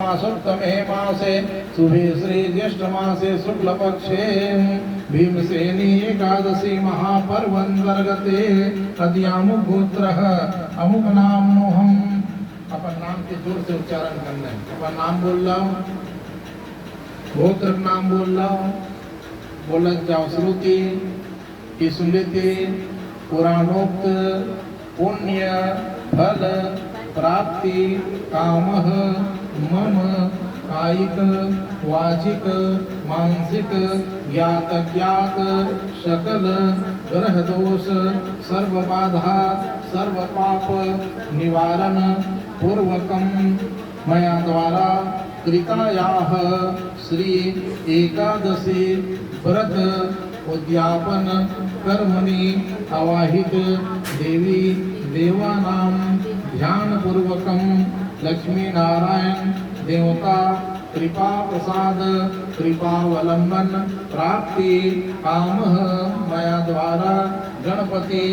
मासोत्तमे मासे शुभे श्री ज्येष्ठ मासे शुक्ल पक्षे भीमसेनी एकादशी महापर्वन्तर्गते अद्यामुक गोत्र अमुक नाम हम अपन नाम के जोर से उच्चारण करना है। अपन नाम बोल रहा हूँ, गोत्र नाम बोल रहा हूँ, बोलत जाओ। श्रुति की स्मृति पुराणोक्त पुण्य फल प्राप्ति कामः मम कायिक वाचिक मानसिक ज्ञात ज्ञात सकल ग्रह दोष सर्व बाधा सर्व पाप निवारण पूर्वकम मया द्वारा कृतायाः श्री एकादशी व्रत उद्यापन कर्मणि आवाहित देवी देवानां ध्यान पूर्वकम लक्ष्मी नारायण देवता कृपा प्रसाद कृपावलंबन प्राप्ति कामः मया द्वारा गणपति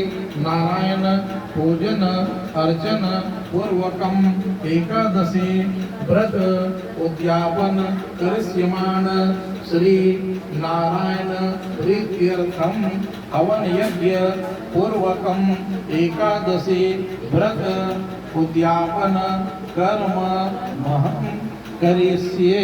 नारायण पूजन अर्चन पूर्वकम एकादशी व्रत उद्यापन करिष्यमाण श्री नारायण प्रीत्यर्थम हवन यज्ञ पूर्वकम एकादशी व्रत उद्यापन कर्म महं करिष्ये।